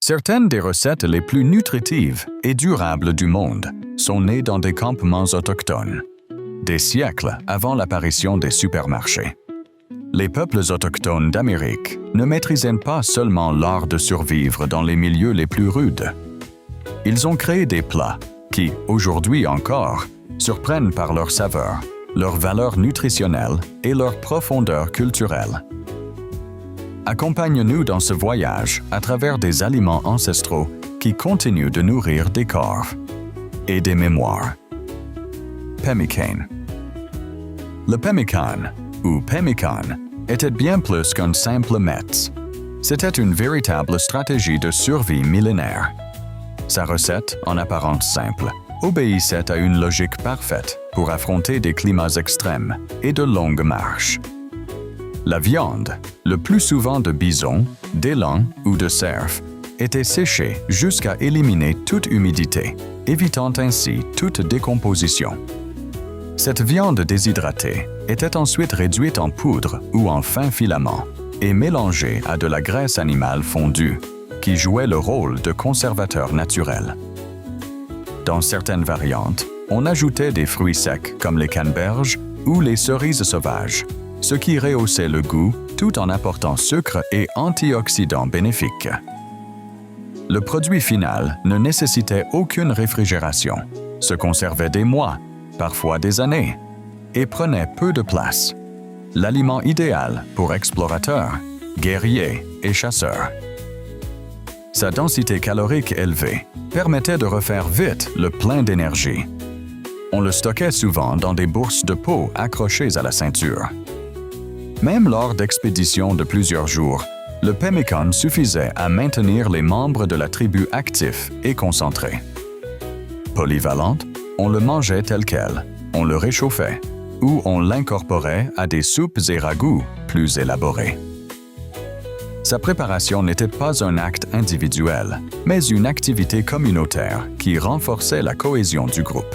Certaines des recettes les plus nutritives et durables du monde sont nées dans des campements autochtones, des siècles avant l'apparition des supermarchés. Les peuples autochtones d'Amérique ne maîtrisaient pas seulement l'art de survivre dans les milieux les plus rudes. Ils ont créé des plats qui, aujourd'hui encore, surprennent par leur saveur, leur valeur nutritionnelle et leur profondeur culturelle. Accompagne-nous dans ce voyage à travers des aliments ancestraux qui continuent de nourrir des corps et des mémoires. Pemmican. Le pemmican, ou pemmican, était bien plus qu'un simple mets. C'était une véritable stratégie de survie millénaire. Sa recette, en apparence simple, obéissait à une logique parfaite pour affronter des climats extrêmes et de longues marches. La viande, le plus souvent de bison, d'élan ou de cerf, était séchée jusqu'à éliminer toute humidité, évitant ainsi toute décomposition. Cette viande déshydratée était ensuite réduite en poudre ou en fins filaments et mélangée à de la graisse animale fondue, qui jouait le rôle de conservateur naturel. Dans certaines variantes, on ajoutait des fruits secs comme les canneberges ou les cerises sauvages, ce qui rehaussait le goût tout en apportant sucre et antioxydants bénéfiques. Le produit final ne nécessitait aucune réfrigération, se conservait des mois, parfois des années, et prenait peu de place. L'aliment idéal pour explorateurs, guerriers et chasseurs. Sa densité calorique élevée permettait de refaire vite le plein d'énergie. On le stockait souvent dans des bourses de peau accrochées à la ceinture. Même lors d'expéditions de plusieurs jours, le pemmican suffisait à maintenir les membres de la tribu actifs et concentrés. Polyvalente, on le mangeait tel quel, on le réchauffait, ou on l'incorporait à des soupes et ragoûts plus élaborés. Sa préparation n'était pas un acte individuel, mais une activité communautaire qui renforçait la cohésion du groupe.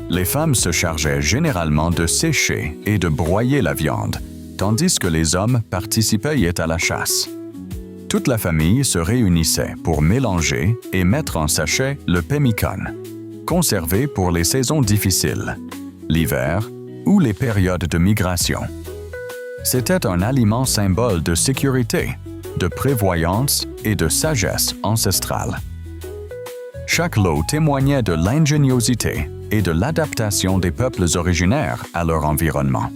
Les femmes se chargeaient généralement de sécher et de broyer la viande, tandis que les hommes participaient à la chasse. Toute la famille se réunissait pour mélanger et mettre en sachet le pemmican, conservé pour les saisons difficiles, l'hiver ou les périodes de migration. C'était un aliment symbole de sécurité, de prévoyance et de sagesse ancestrale. Chaque lot témoignait de l'ingéniosité et de l'adaptation des peuples originaires à leur environnement.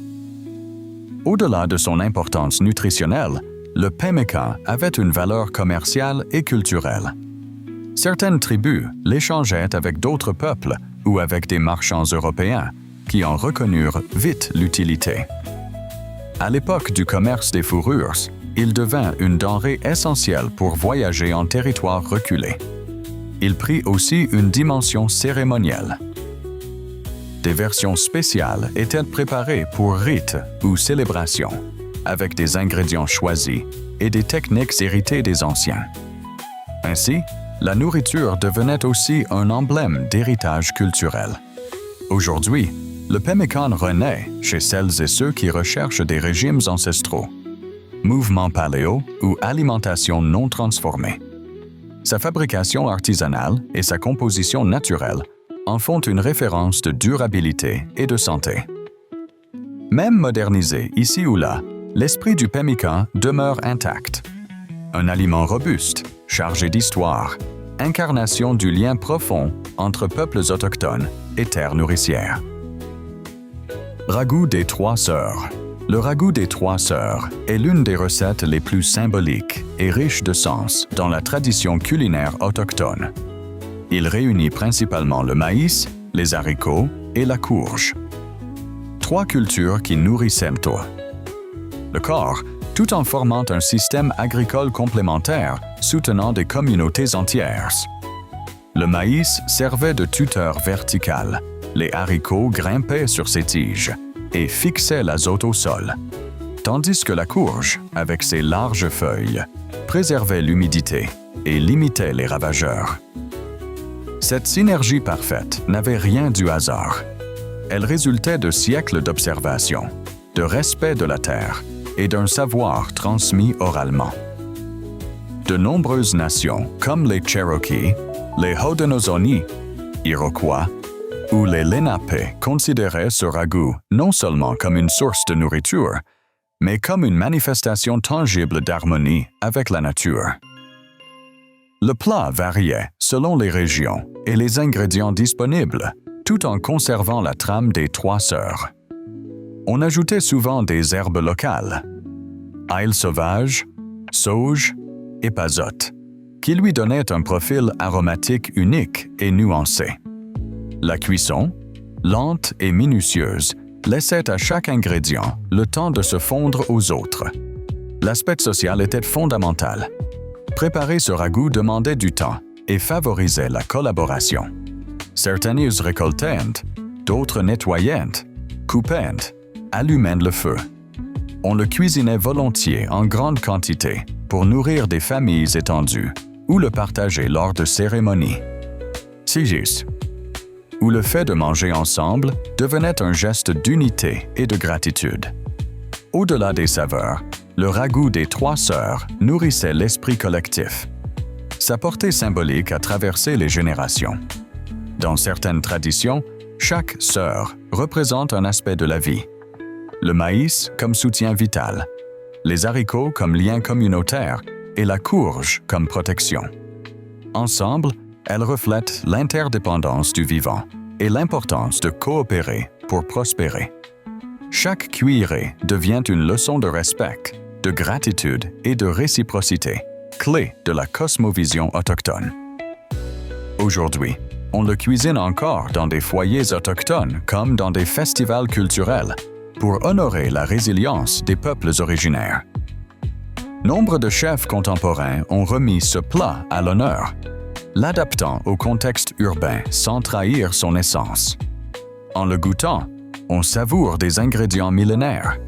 Au-delà de son importance nutritionnelle, le pemmican avait une valeur commerciale et culturelle. Certaines tribus l'échangeaient avec d'autres peuples ou avec des marchands européens qui en reconnurent vite l'utilité. À l'époque du commerce des fourrures, il devint une denrée essentielle pour voyager en territoire reculé. Il prit aussi une dimension cérémonielle. Des versions spéciales étaient préparées pour rites ou célébrations, avec des ingrédients choisis et des techniques héritées des anciens. Ainsi, la nourriture devenait aussi un emblème d'héritage culturel. Aujourd'hui, le pemmican renaît chez celles et ceux qui recherchent des régimes ancestraux, mouvements paléo ou alimentation non transformée. Sa fabrication artisanale et sa composition naturelle en font une référence de durabilité et de santé. Même modernisé ici ou là, l'esprit du pemmican demeure intact. Un aliment robuste, chargé d'histoire, incarnation du lien profond entre peuples autochtones et terres nourricières. Ragoût des Trois Sœurs. Le ragoût des Trois Sœurs est l'une des recettes les plus symboliques et riches de sens dans la tradition culinaire autochtone. Il réunit principalement le maïs, les haricots et la courge. Trois cultures qui nourrissaient le corps, tout en formant un système agricole complémentaire soutenant des communautés entières. Le maïs servait de tuteur vertical, les haricots grimpaient sur ses tiges et fixaient l'azote au sol, tandis que la courge, avec ses larges feuilles, préservait l'humidité et limitait les ravageurs. Cette synergie parfaite n'avait rien du hasard. Elle résultait de siècles d'observation, de respect de la terre et d'un savoir transmis oralement. De nombreuses nations, comme les Cherokees, les Haudenosaunee, Iroquois ou les Lenape, considéraient ce ragoût non seulement comme une source de nourriture, mais comme une manifestation tangible d'harmonie avec la nature. Le plat variait selon les régions et les ingrédients disponibles, tout en conservant la trame des trois sœurs. On ajoutait souvent des herbes locales, ail sauvage, sauge et pasote, qui lui donnaient un profil aromatique unique et nuancé. La cuisson, lente et minutieuse, laissait à chaque ingrédient le temps de se fondre aux autres. L'aspect social était fondamental. Préparer ce ragoût demandait du temps et favorisait la collaboration. Certaines us récoltaient, d'autres nettoyaient, coupaient, allumaient le feu. On le cuisinait volontiers en grande quantité pour nourrir des familles étendues ou le partager lors de cérémonies. Sigis, où le fait de manger ensemble devenait un geste d'unité et de gratitude. Au-delà des saveurs, le ragoût des trois sœurs nourrissait l'esprit collectif. Sa portée symbolique a traversé les générations. Dans certaines traditions, chaque sœur représente un aspect de la vie. Le maïs comme soutien vital, les haricots comme lien communautaire et la courge comme protection. Ensemble, elles reflètent l'interdépendance du vivant et l'importance de coopérer pour prospérer. Chaque cuillerée devient une leçon de respect, de gratitude et de réciprocité, clé de la cosmovision autochtone. Aujourd'hui, on le cuisine encore dans des foyers autochtones comme dans des festivals culturels pour honorer la résilience des peuples originaires. Nombre de chefs contemporains ont remis ce plat à l'honneur, l'adaptant au contexte urbain sans trahir son essence. En le goûtant, on savoure des ingrédients millénaires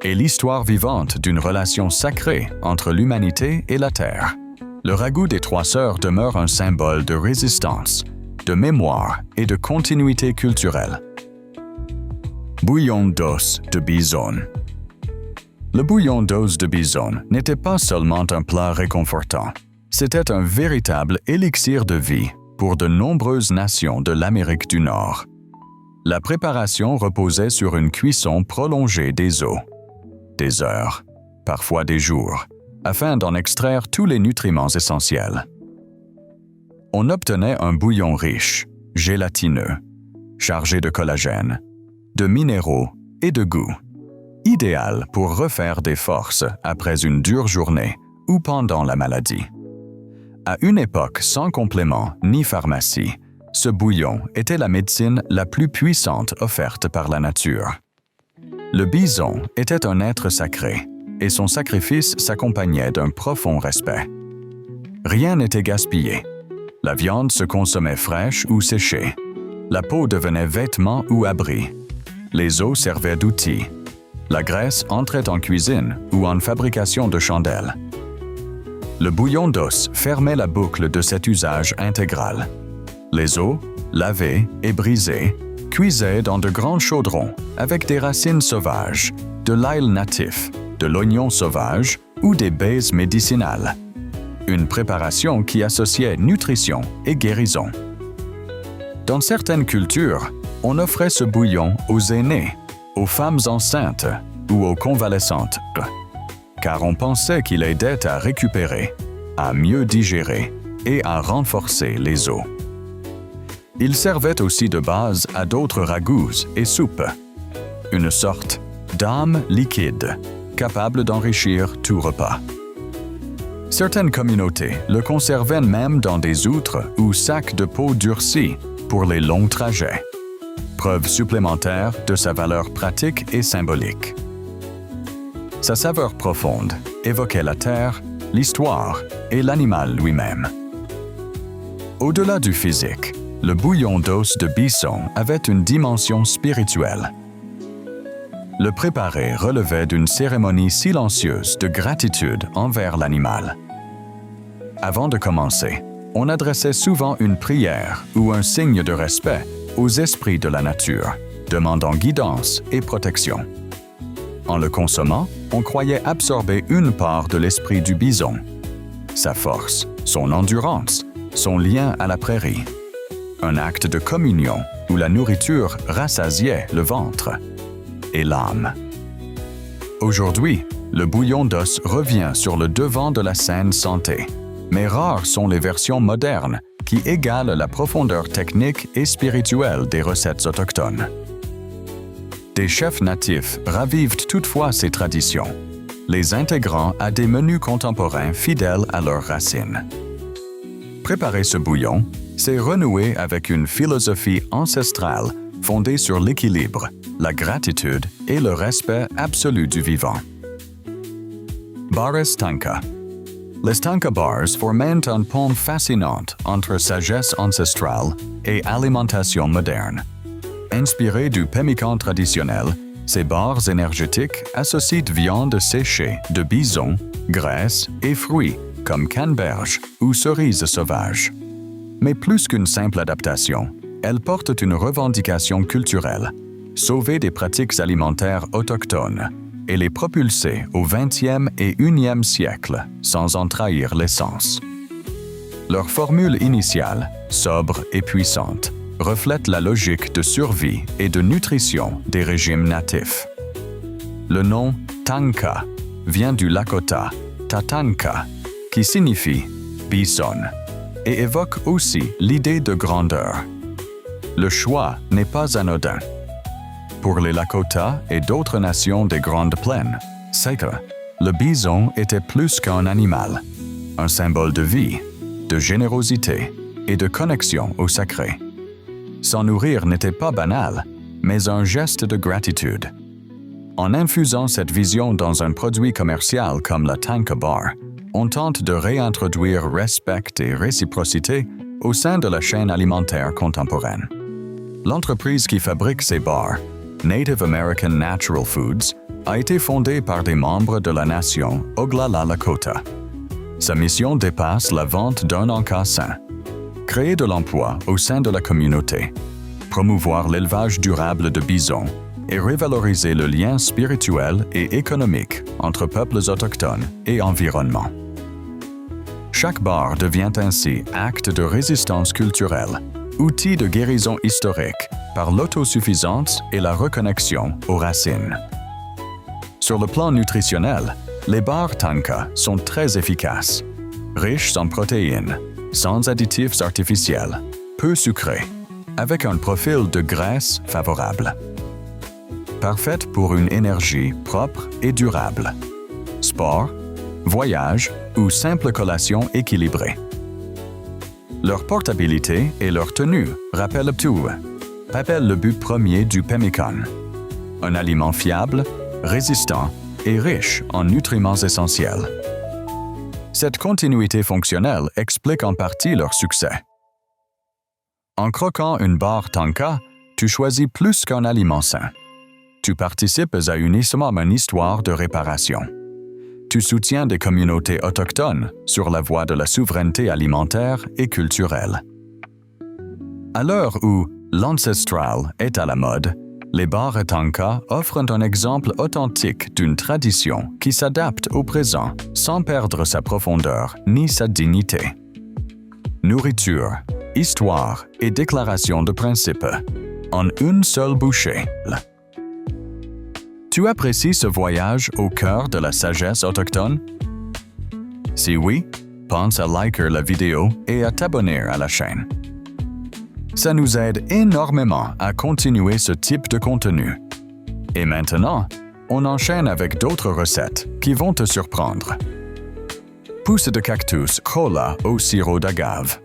et l'histoire vivante d'une relation sacrée entre l'humanité et la terre. Le ragoût des trois sœurs demeure un symbole de résistance, de mémoire et de continuité culturelle. Bouillon d'os de bison. Le bouillon d'os de bison n'était pas seulement un plat réconfortant. C'était un véritable élixir de vie pour de nombreuses nations de l'Amérique du Nord. La préparation reposait sur une cuisson prolongée des os, des heures, parfois des jours, afin d'en extraire tous les nutriments essentiels. On obtenait un bouillon riche, gélatineux, chargé de collagène, de minéraux et de goût, idéal pour refaire des forces après une dure journée ou pendant la maladie. À une époque sans complément ni pharmacie, ce bouillon était la médecine la plus puissante offerte par la nature. Le bison était un être sacré, et son sacrifice s'accompagnait d'un profond respect. Rien n'était gaspillé. La viande se consommait fraîche ou séchée. La peau devenait vêtement ou abri. Les os servaient d'outils. La graisse entrait en cuisine ou en fabrication de chandelles. Le bouillon d'os fermait la boucle de cet usage intégral. Les os, lavés et brisés, cuisaient dans de grands chaudrons avec des racines sauvages, de l'ail natif, de l'oignon sauvage ou des baies médicinales. Une préparation qui associait nutrition et guérison. Dans certaines cultures, on offrait ce bouillon aux aînés, aux femmes enceintes ou aux convalescentes, car on pensait qu'il aidait à récupérer, à mieux digérer et à renforcer les os. Il servait aussi de base à d'autres ragoûts et soupes, une sorte d'âme liquide, capable d'enrichir tout repas. Certaines communautés le conservaient même dans des outres ou sacs de peau durcis pour les longs trajets, preuve supplémentaire de sa valeur pratique et symbolique. Sa saveur profonde évoquait la terre, l'histoire et l'animal lui-même. Au-delà du physique, le bouillon d'os de bison avait une dimension spirituelle. Le préparer relevait d'une cérémonie silencieuse de gratitude envers l'animal. Avant de commencer, on adressait souvent une prière ou un signe de respect aux esprits de la nature, demandant guidance et protection. En le consommant, on croyait absorber une part de l'esprit du bison. sa force, son endurance, son lien à la prairie. Un acte de communion où la nourriture rassasiait le ventre et l'âme. Aujourd'hui, le bouillon d'os revient sur le devant de la scène santé, mais rares sont les versions modernes qui égalent la profondeur technique et spirituelle des recettes autochtones. Des chefs natifs ravivent toutefois ces traditions, les intégrant à des menus contemporains fidèles à leurs racines. Préparer ce bouillon, c'est renouer avec une philosophie ancestrale fondée sur l'équilibre, la gratitude et le respect absolu du vivant. Bares Tanka. Les Tanka Bars forment un pont fascinant entre sagesse ancestrale et alimentation moderne. Inspirés du pemmican traditionnel, ces bars énergétiques associent viande séchée de bison, graisse et fruits comme canneberge ou cerises sauvages. Mais plus qu'une simple adaptation, elles portent une revendication culturelle, sauver des pratiques alimentaires autochtones et les propulser au 20e et 1e siècle sans en trahir l'essence. Leur formule initiale, sobre et puissante, reflète la logique de survie et de nutrition des régimes natifs. Le nom Tanka vient du Lakota Tatanka, qui signifie bison, et évoque aussi l'idée de grandeur. Le choix n'est pas anodin. Pour les Lakota et d'autres nations des Grandes Plaines, c'est que le bison était plus qu'un animal, un symbole de vie, de générosité et de connexion au sacré. S'en nourrir n'était pas banal, mais un geste de gratitude. En infusant cette vision dans un produit commercial comme la Tanka Bar, on tente de réintroduire respect et réciprocité au sein de la chaîne alimentaire contemporaine. L'entreprise qui fabrique ces bars, Native American Natural Foods, a été fondée par des membres de la nation Oglala Lakota. Sa mission dépasse la vente d'un encas sain. Créer de l'emploi au sein de la communauté, promouvoir l'élevage durable de bisons et revaloriser le lien spirituel et économique entre peuples autochtones et environnement. Chaque bar devient ainsi acte de résistance culturelle, outil de guérison historique par l'autosuffisance et la reconnexion aux racines. Sur le plan nutritionnel, les bars Tanka sont très efficaces, riches en protéines, sans additifs artificiels, peu sucrés, avec un profil de graisse favorable. Parfaite pour une énergie propre et durable. Sport, voyage ou simple collation équilibrée. Leur portabilité et leur tenue rappellent le but premier du pemmican. Un aliment fiable, résistant et riche en nutriments essentiels. Cette continuité fonctionnelle explique en partie leur succès. En croquant une barre Tanka, tu choisis plus qu'un aliment sain. Tu participes à une histoire de réparation. Tu soutiens des communautés autochtones sur la voie de la souveraineté alimentaire et culturelle. À l'heure où l'ancestral est à la mode, les bars Tanka offrent un exemple authentique d'une tradition qui s'adapte au présent sans perdre sa profondeur ni sa dignité. Nourriture, histoire et déclaration de principe en une seule bouchée. Tu apprécies ce voyage au cœur de la sagesse autochtone? Si oui, pense à liker la vidéo et à t'abonner à la chaîne. Ça nous aide énormément à continuer ce type de contenu. Et maintenant, on enchaîne avec d'autres recettes qui vont te surprendre. Pousses de cactus cholla au sirop d'agave.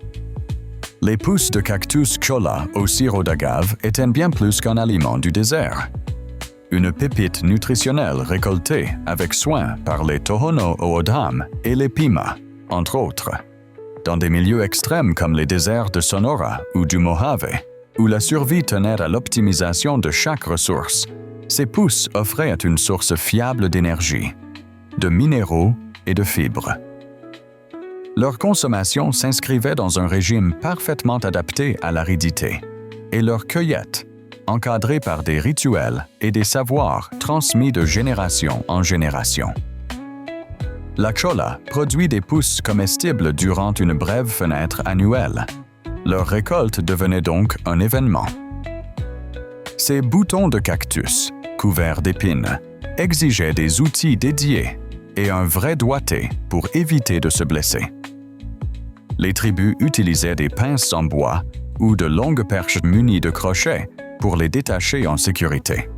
Les pousses de cactus cholla au sirop d'agave étaient bien plus qu'un aliment du désert. Une pépite nutritionnelle récoltée avec soin par les Tohono O'odham et les Pima, entre autres. Dans des milieux extrêmes comme les déserts de Sonora ou du Mojave, où la survie tenait à l'optimisation de chaque ressource, ces pousses offraient une source fiable d'énergie, de minéraux et de fibres. Leur consommation s'inscrivait dans un régime parfaitement adapté à l'aridité, et leur cueillette, encadrée par des rituels et des savoirs transmis de génération en génération. La cholla produit des pousses comestibles durant une brève fenêtre annuelle. Leur récolte devenait donc un événement. Ces boutons de cactus, couverts d'épines, exigeaient des outils dédiés et un vrai doigté pour éviter de se blesser. Les tribus utilisaient des pinces en bois ou de longues perches munies de crochets pour les détacher en sécurité.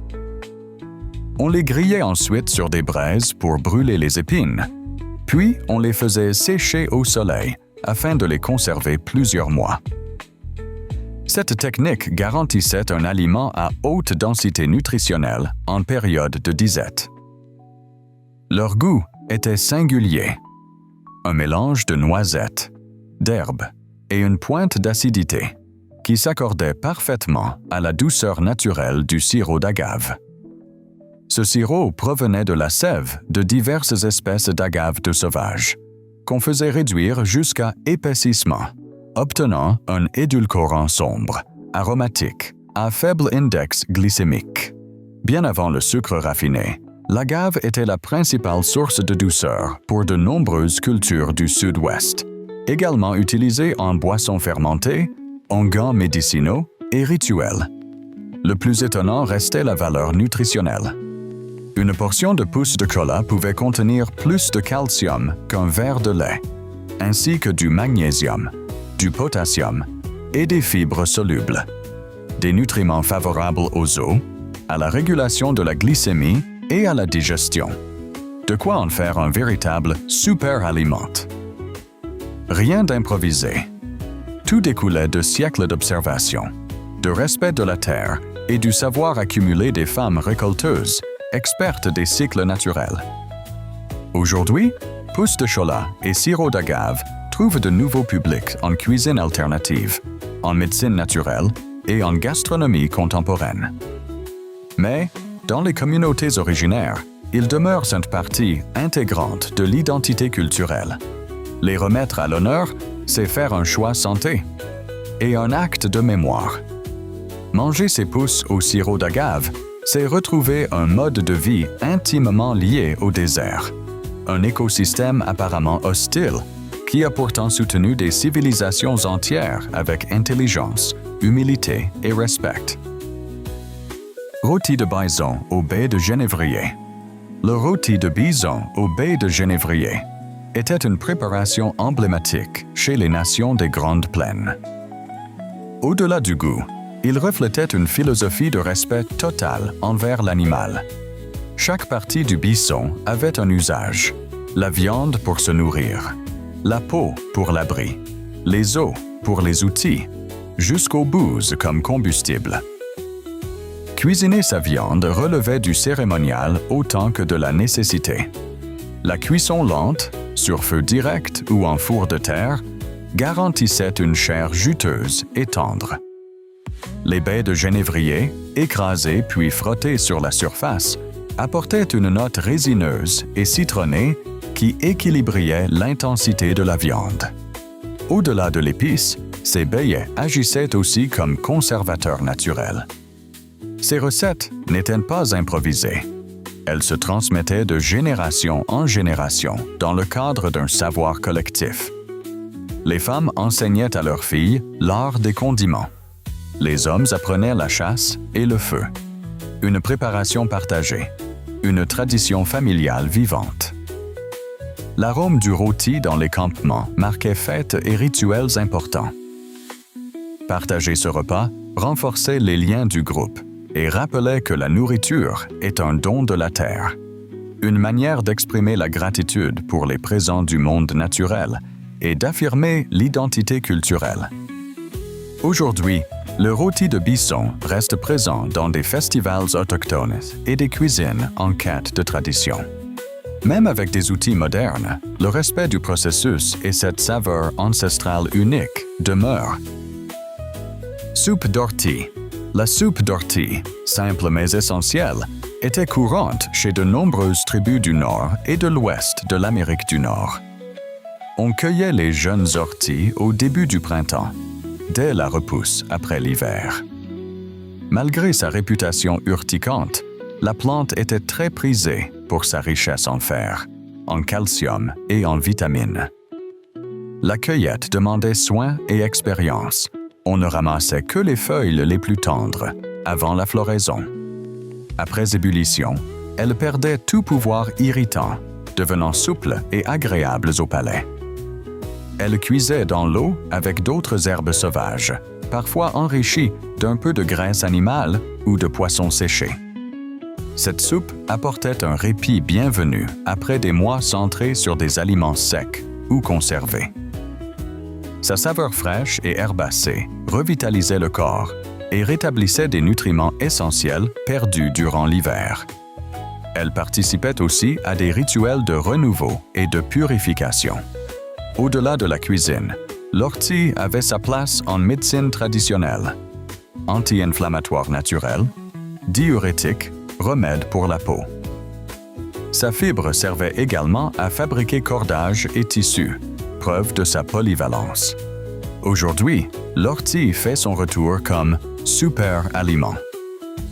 On les grillait ensuite sur des braises pour brûler les épines, puis on les faisait sécher au soleil afin de les conserver plusieurs mois. Cette technique garantissait un aliment à haute densité nutritionnelle en période de disette. Leur goût était singulier, un mélange de noisettes, d'herbes et une pointe d'acidité qui s'accordait parfaitement à la douceur naturelle du sirop d'agave. Ce sirop provenait de la sève de diverses espèces d'agaves de sauvage, qu'on faisait réduire jusqu'à épaississement, obtenant un édulcorant sombre, aromatique, à faible index glycémique. Bien avant le sucre raffiné, l'agave était la principale source de douceur pour de nombreuses cultures du Sud-Ouest, également utilisée en boissons fermentées, onguents médicinaux et rituels. Le plus étonnant restait la valeur nutritionnelle. Une portion de pousse de cholla pouvait contenir plus de calcium qu'un verre de lait, ainsi que du magnésium, du potassium et des fibres solubles. Des nutriments favorables aux os, à la régulation de la glycémie et à la digestion. De quoi en faire un véritable super-aliment. Rien d'improvisé. Tout découlait de siècles d'observation, de respect de la terre et du savoir accumulé des femmes récolteuses, expertes des cycles naturels. Aujourd'hui, pousse de cholla et sirop d'agave trouvent de nouveaux publics en cuisine alternative, en médecine naturelle et en gastronomie contemporaine. Mais, dans les communautés originaires, ils demeurent une partie intégrante de l'identité culturelle. Les remettre à l'honneur, c'est faire un choix santé et un acte de mémoire. Manger ces pousses au sirop d'agave, c'est retrouver un mode de vie intimement lié au désert, un écosystème apparemment hostile qui a pourtant soutenu des civilisations entières avec intelligence, humilité et respect. Rôti de bison au baie de genévrier. Le rôti de bison au baie de genévrier était une préparation emblématique chez les nations des Grandes Plaines. Au-delà du goût, il reflétait une philosophie de respect total envers l'animal. Chaque partie du bison avait un usage. La viande pour se nourrir, la peau pour l'abri, les os pour les outils, jusqu'aux bouses comme combustible. Cuisiner sa viande relevait du cérémonial autant que de la nécessité. La cuisson lente, sur feu direct ou en four de terre, garantissait une chair juteuse et tendre. Les baies de genévrier, écrasées puis frottées sur la surface, apportaient une note résineuse et citronnée qui équilibrait l'intensité de la viande. Au-delà de l'épice, ces baies agissaient aussi comme conservateurs naturels. Ces recettes n'étaient pas improvisées. Elles se transmettaient de génération en génération dans le cadre d'un savoir collectif. Les femmes enseignaient à leurs filles l'art des condiments. Les hommes apprenaient la chasse et le feu. Une préparation partagée, une tradition familiale vivante. L'arôme du rôti dans les campements marquait fêtes et rituels importants. Partager ce repas renforçait les liens du groupe et rappelait que la nourriture est un don de la terre, une manière d'exprimer la gratitude pour les présents du monde naturel et d'affirmer l'identité culturelle. Aujourd'hui, le rôti de bison reste présent dans des festivals autochtones et des cuisines en quête de tradition. Même avec des outils modernes, le respect du processus et cette saveur ancestrale unique demeurent. Soupe d'ortie. La soupe d'ortie, simple mais essentielle, était courante chez de nombreuses tribus du Nord et de l'Ouest de l'Amérique du Nord. On cueillait les jeunes orties au début du printemps, dès la repousse après l'hiver. Malgré sa réputation urticante, la plante était très prisée pour sa richesse en fer, en calcium et en vitamines. La cueillette demandait soin et expérience. On ne ramassait que les feuilles les plus tendres, avant la floraison. Après ébullition, elles perdaient tout pouvoir irritant, devenant souples et agréables au palais. Elles cuisaient dans l'eau avec d'autres herbes sauvages, parfois enrichies d'un peu de graisse animale ou de poisson séché. Cette soupe apportait un répit bienvenu après des mois centrés sur des aliments secs ou conservés. Sa saveur fraîche et herbacée revitalisait le corps et rétablissait des nutriments essentiels perdus durant l'hiver. Elle participait aussi à des rituels de renouveau et de purification. Au-delà de la cuisine, l'ortie avait sa place en médecine traditionnelle. Anti-inflammatoire naturel, diurétique, remède pour la peau. Sa fibre servait également à fabriquer cordages et tissus, preuve de sa polyvalence. Aujourd'hui, l'ortie fait son retour comme super aliment.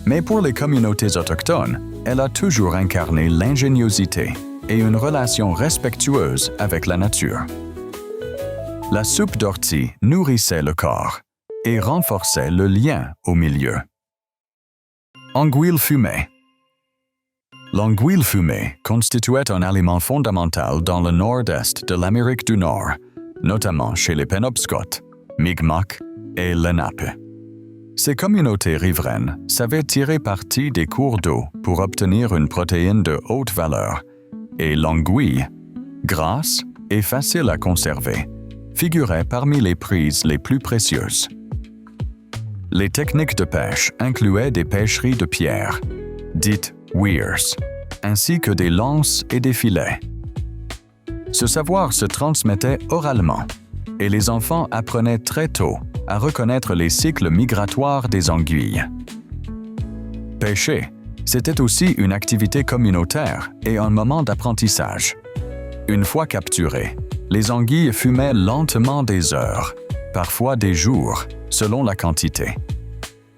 Mais pour les communautés autochtones, elle a toujours incarné l'ingéniosité et une relation respectueuse avec la nature. La soupe d'ortie nourrissait le corps et renforçait le lien au milieu. Anguille fumée. L'anguille fumée constituait un aliment fondamental dans le nord-est de l'Amérique du Nord, notamment chez les Penobscot, Mi'kmaq et Lenape. Ces communautés riveraines savaient tirer parti des cours d'eau pour obtenir une protéine de haute valeur, et l'anguille, grasse et facile à conserver, figurait parmi les prises les plus précieuses. Les techniques de pêche incluaient des pêcheries de pierre, dites weirs, ainsi que des lances et des filets. Ce savoir se transmettait oralement, et les enfants apprenaient très tôt à reconnaître les cycles migratoires des anguilles. Pêcher, c'était aussi une activité communautaire et un moment d'apprentissage. Une fois capturées, les anguilles fumaient lentement des heures, parfois des jours, selon la quantité.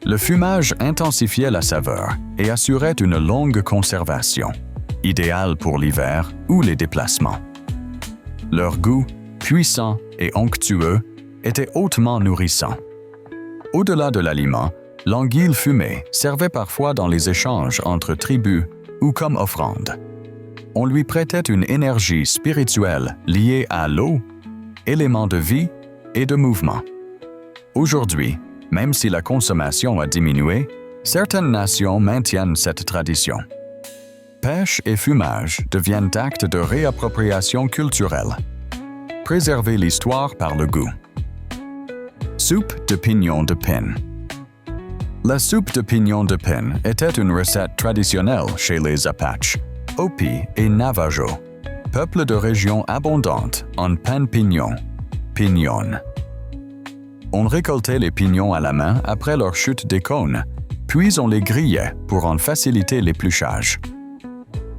Le fumage intensifiait la saveur et assurait une longue conservation, idéale pour l'hiver ou les déplacements. Leur goût, puissant et onctueux, était hautement nourrissant. Au-delà de l'aliment, l'anguille fumée servait parfois dans les échanges entre tribus ou comme offrande. On lui prêtait une énergie spirituelle liée à l'eau, élément de vie et de mouvement. Aujourd'hui, même si la consommation a diminué, certaines nations maintiennent cette tradition. Pêche et fumage deviennent actes de réappropriation culturelle. Préserver l'histoire par le goût. Soupe de pignon de pin. La soupe de pignon de pin était une recette traditionnelle chez les Apaches, Hopi et Navajo, peuple de régions abondantes en pain pignon, pignon. On récoltait les pignons à la main après leur chute des cônes, puis on les grillait pour en faciliter l'épluchage.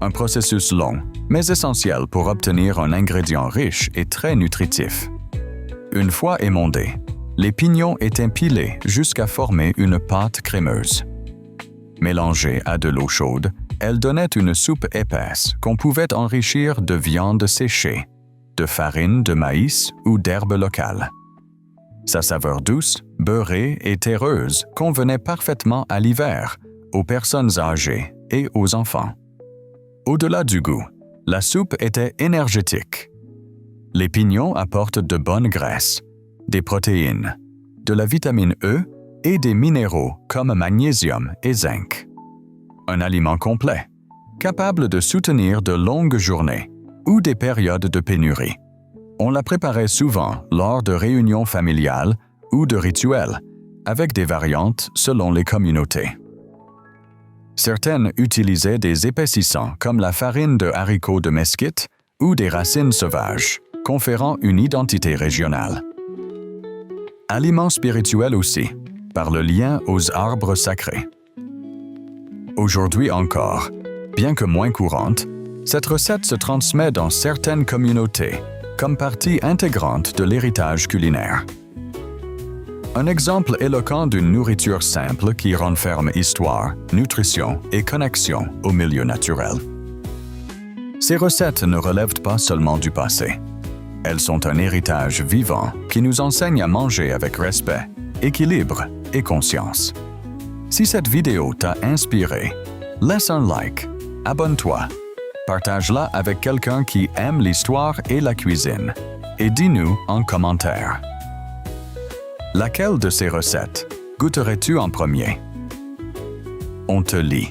Un processus long, mais essentiel pour obtenir un ingrédient riche et très nutritif. Une fois émondés, les pignons étaient pilés jusqu'à former une pâte crémeuse. Mélangée à de l'eau chaude, elle donnait une soupe épaisse qu'on pouvait enrichir de viande séchée, de farine de maïs ou d'herbes locales. Sa saveur douce, beurrée et terreuse convenait parfaitement à l'hiver, aux personnes âgées et aux enfants. Au-delà du goût, la soupe était énergétique. Les pignons apportent de bonnes graisses, des protéines, de la vitamine E et des minéraux comme magnésium et zinc. Un aliment complet, capable de soutenir de longues journées ou des périodes de pénurie. On la préparait souvent lors de réunions familiales ou de rituels, avec des variantes selon les communautés. Certaines utilisaient des épaississants comme la farine de haricots de mesquite ou des racines sauvages, conférant une identité régionale. Aliment spirituel aussi, par le lien aux arbres sacrés. Aujourd'hui encore, bien que moins courante, cette recette se transmet dans certaines communautés comme partie intégrante de l'héritage culinaire. Un exemple éloquent d'une nourriture simple qui renferme histoire, nutrition et connexion au milieu naturel. Ces recettes ne relèvent pas seulement du passé. Elles sont un héritage vivant qui nous enseigne à manger avec respect, équilibre et conscience. Si cette vidéo t'a inspiré, laisse un like, abonne-toi, partage-la avec quelqu'un qui aime l'histoire et la cuisine, et dis-nous en commentaire. Laquelle de ces recettes goûterais-tu en premier? On te lit.